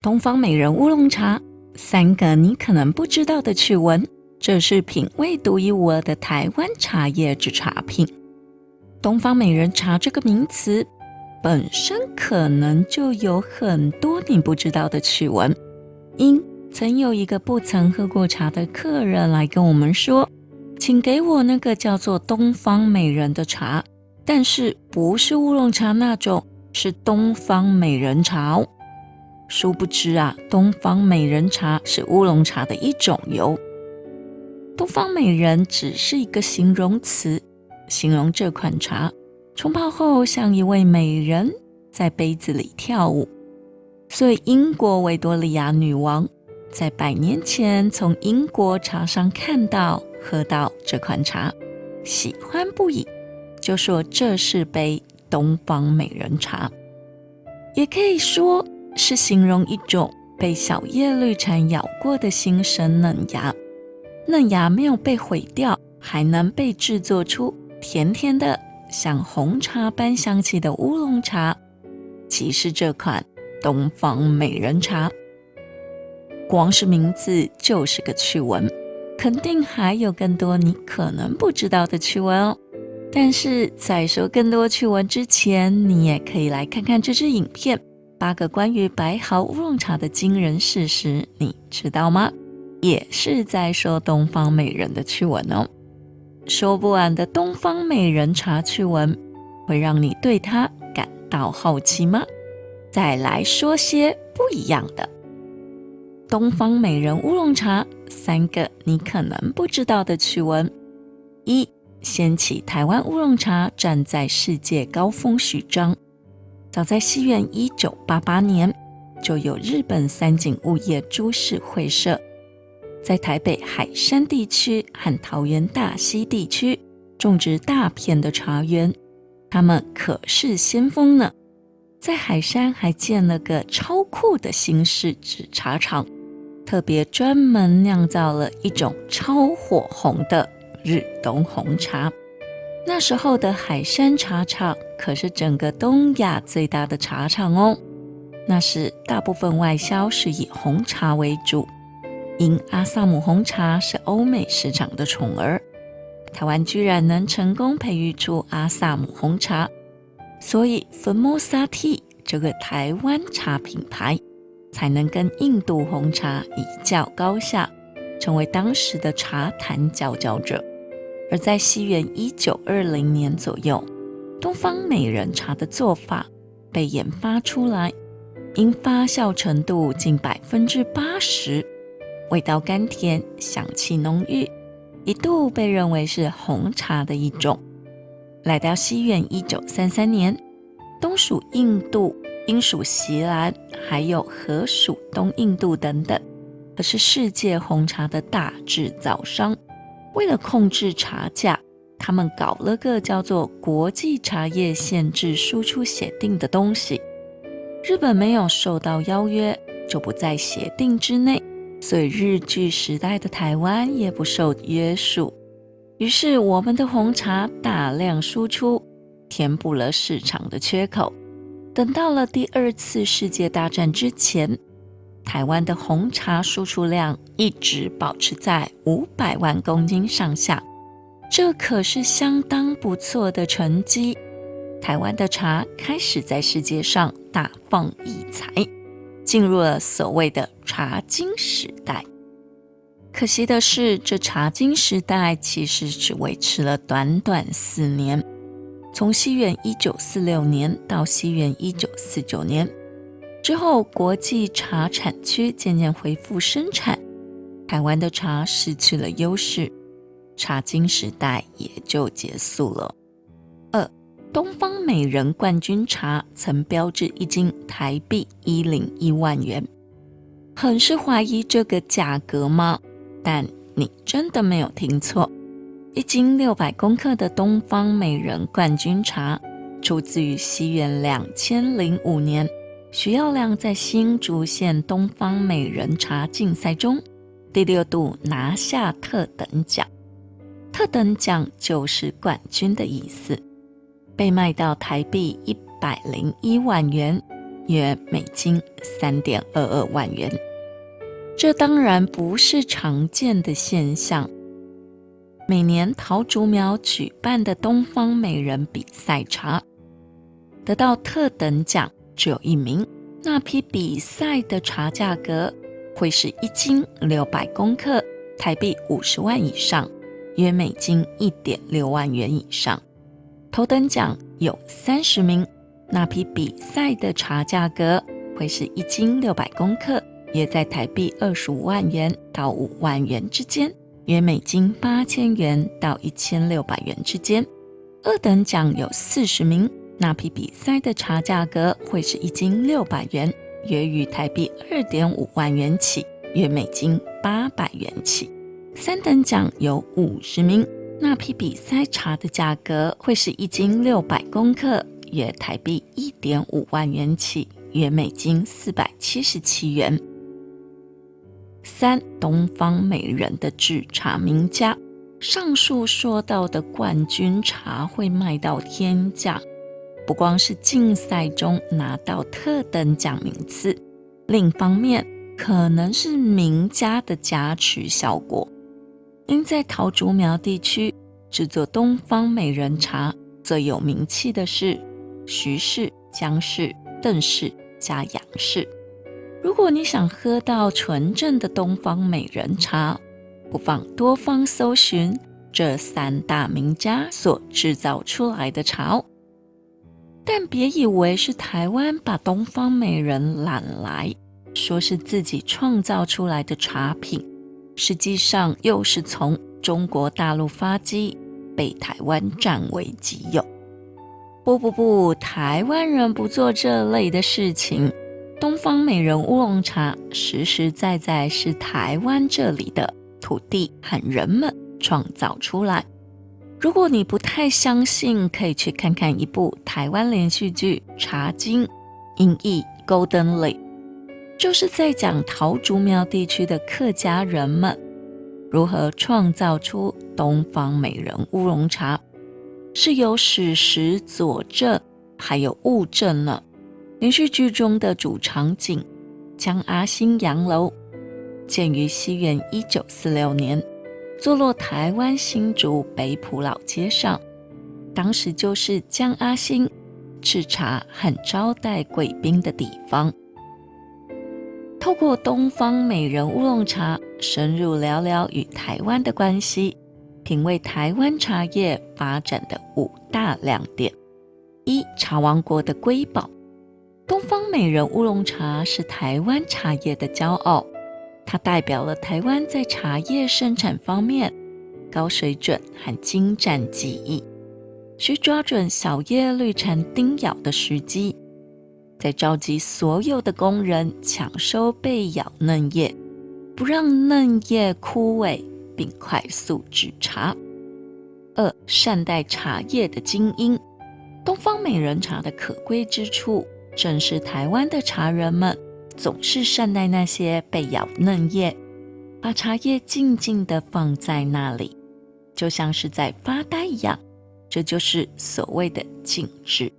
东方美人乌龙茶，3个你可能不知道的趣闻，这是品味独一无二的台湾茶叶之茶品。东方美人茶这个名词本身可能就有很多你不知道的趣闻。因曾有一个不曾喝过茶的客人来跟我们说，请给我那个叫做东方美人的茶，但是不是乌龙茶那种，是东方美人茶哦。殊不知啊，东方美人茶是乌龙茶的一种哟。东方美人只是一个形容词，形容这款茶冲泡后像一位美人在杯子里跳舞。所以英国维多利亚女王在100年前从英国茶商看到喝到这款茶，喜欢不已，就说这是杯东方美人茶。也可以说是形容一种被小叶绿蝉咬过的新生嫩芽，嫩芽没有被毁掉，还能被制作出甜甜的像红茶般香气的乌龙茶，即是这款东方美人茶。光是名字就是个趣闻，肯定还有更多你可能不知道的趣闻哦。但是在说更多趣闻之前，你也可以来看看这支影片，8个关于白毫乌龙茶的惊人事实，你知道吗？也是在说东方美人的趣闻哦。说不完的东方美人茶趣闻，会让你对它感到好奇吗？再来说些不一样的。东方美人乌龙茶，3个你可能不知道的趣闻。1. 掀起台湾乌龙茶站在世界高峰序章。早在西元1988年，就有日本三井物业株式会社在台北海山地区和桃园大溪地区种植大片的茶园，他们可是先锋呢。在海山还建了个超酷的新式制茶厂，特别专门酿造了一种超火红的日东红茶。那时候的海山茶厂可是整个东亚最大的茶厂哦。那时大部分外销是以红茶为主，因阿萨姆红茶是欧美市场的宠儿，台湾居然能成功培育出阿萨姆红茶，所以 Formosa Tea 这个台湾茶品牌才能跟印度红茶一较高下，成为当时的茶坛佼佼者。而在西元1920年左右，东方美人茶的做法被研发出来，因发酵程度近80%，味道甘甜，香气浓郁，一度被认为是红茶的一种。来到西元1933年，东属印度、英属锡兰，还有荷属东印度等等，可是世界红茶的大制造商。为了控制茶价，他们搞了个叫做国际茶叶限制输出协定的东西。日本没有受到邀约，就不在协定之内，所以日据时代的台湾也不受约束。于是我们的红茶大量输出，填补了市场的缺口。等到了第2次世界大战之前，台湾的红茶输出量一直保持在500万公斤上下，这可是相当不错的成绩。台湾的茶开始在世界上大放异彩，进入了所谓的茶金时代。可惜的是，这茶金时代其实只维持了短短4年，从西元1946年到西元1949年。之后，国际茶产区渐渐恢复生产，台湾的茶失去了优势，茶金时代也就结束了。2. 东方美人冠军茶曾标至1斤台币101万元，很是怀疑这个价格吗？但你真的没有听错，1斤600公克的东方美人冠军茶，出自于西元2005年。许耀良在新竹县东方美人茶竞赛中第6度拿下特等奖，特等奖就是冠军的意思，被卖到台币101万元，约美金3.22万元。这当然不是常见的现象。每年桃竹苗举办的东方美人比赛茶，得到特等奖只有1名，那批比赛的茶价格会是1斤600公克，台币50万以上，约美金1.6万元以上。头等奖有30名，那批比赛的茶价格会是1斤600公克，约在台币25万元到5万元之间，约美金8000元到1600元之间。二等奖有40名，那批比赛的茶价格会是1斤600元，约于台币2.5万元起，约美金800元起。三等奖有50名，那批比赛茶的价格会是1斤600公克，约台币1.5万元起，约美金477元。3. 东方美人的制茶名家，上述说到的冠军茶会卖到天价，不光是竞赛中拿到特等奖名次，另一方面可能是名家的加持效果。因在桃竹苗地区制作东方美人茶最有名气的是徐氏、江氏、邓氏加杨氏。如果你想喝到纯正的东方美人茶，不妨多方搜寻这3大名家所制造出来的茶哦。但别以为是台湾把东方美人揽来，说是自己创造出来的茶品，实际上又是从中国大陆发迹，被台湾占为己有。不，台湾人不做这类的事情。东方美人乌龙茶实实在在是台湾这里的土地和人们创造出来。如果你不太相信，可以去看看一部台湾连续剧《茶经》，音译 Golden Lake， 就是在讲桃竹苗地区的客家人们如何创造出东方美人乌龙茶，是有史实佐证，还有物证呢。连续剧中的主场景江阿兴洋楼，建于西元1946年，坐落台湾新竹北埔老街上，当时就是江阿兴制茶和招待贵宾的地方。透过东方美人乌龙茶，深入聊聊与台湾的关系，品味台湾茶叶发展的5大亮点。1. 茶王国的瑰宝。东方美人乌龙茶是台湾茶叶的骄傲，它代表了台湾在茶叶生产方面高水准和精湛技艺，需抓准小叶绿蝉叮咬的时机，再召集所有的工人抢收被咬嫩叶，不让嫩叶枯萎，并快速制茶。2. 善待茶叶的精英。东方美人茶的可贵之处，正是台湾的茶人们总是善待那些被咬嫩叶，把茶叶静静地放在那里，就像是在发呆一样，这就是所谓的静置。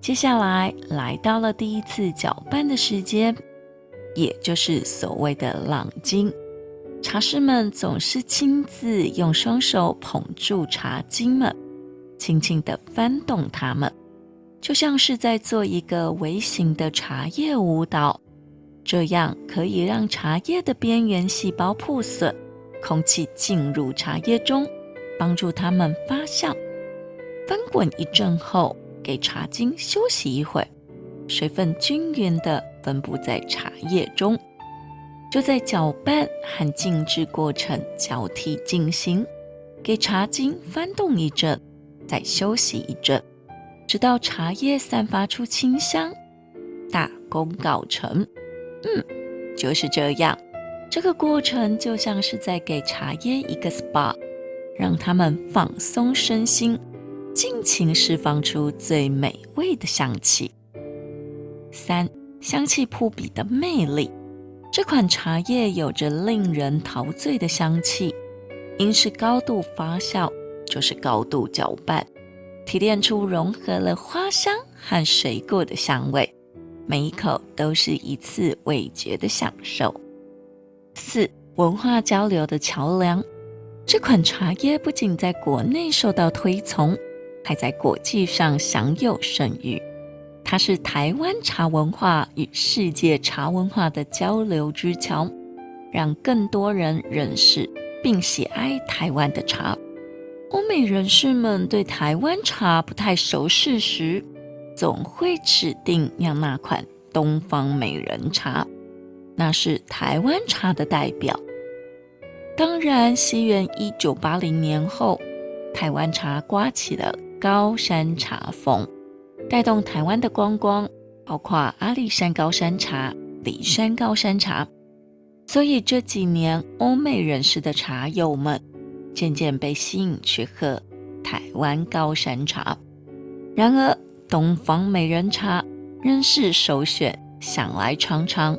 接下来来到了第一次搅拌的时间，也就是所谓的朗巾。茶师们总是亲自用双手捧住茶巾们，轻轻地翻动它们，就像是在做一个微型的茶叶舞蹈，这样可以让茶叶的边缘细胞破损，空气进入茶叶中，帮助它们发酵。翻滚一阵后，给茶巾休息一会，水分均匀地分布在茶叶中。就在搅拌和静置过程交替进行，给茶巾翻动一阵，再休息一阵，直到茶叶散发出清香，大功告成。就是这样，这个过程就像是在给茶叶一个 SPA， 让它们放松身心，尽情释放出最美味的香气。3. 香气扑鼻的魅力。这款茶叶有着令人陶醉的香气，因是高度发酵，就是高度搅拌，提炼出融合了花香和水果的香味，每一口都是一次味觉的享受。4. 文化交流的桥梁。这款茶叶不仅在国内受到推崇，还在国际上享有盛誉。它是台湾茶文化与世界茶文化的交流之桥，让更多人认识并喜爱台湾的茶。欧美人士们对台湾茶不太熟识时，总会指定酿那款东方美人茶，那是台湾茶的代表。当然，西元1980年后，台湾茶刮起了高山茶风，带动台湾的观光，包括阿里山高山茶、梨山高山茶。所以这几年，欧美人士的茶友们渐渐被吸引去喝台湾高山茶。然而，东方美人茶仍是首选，想来尝尝，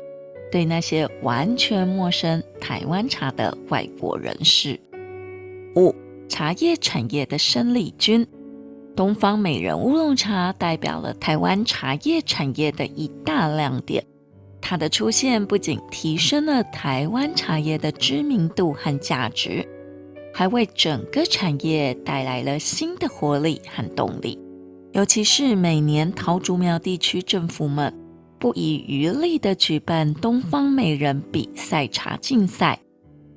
对那些完全陌生台湾茶的外国人士。5. 茶叶产业的生力军。东方美人乌龙茶代表了台湾茶叶产业的一大亮点。它的出现不仅提升了台湾茶叶的知名度和价值，还为整个产业带来了新的活力和动力。尤其是每年桃竹苗地区政府们不遗余力地举办东方美人比赛茶竞赛，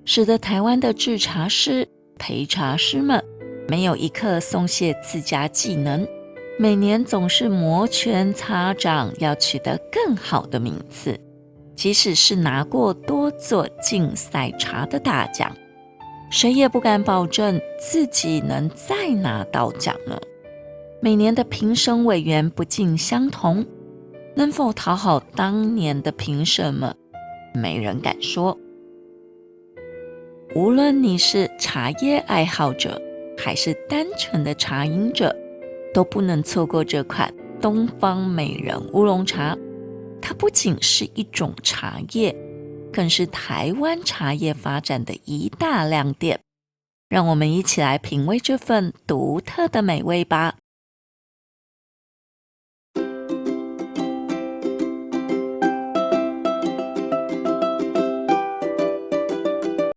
使得台湾的制茶师、陪茶师们没有一刻松懈自家技能，每年总是摩拳擦掌，要取得更好的名次。即使是拿过多座竞赛茶的大奖，谁也不敢保证自己能再拿到奖呢。每年的评审委员不尽相同，能否讨好当年的评审们，没人敢说。无论你是茶叶爱好者，还是单纯的茶饮者，都不能错过这款东方美人乌龙茶。它不仅是一种茶叶，更是台湾茶叶发展的一大亮点。让我们一起来品味这份独特的美味吧。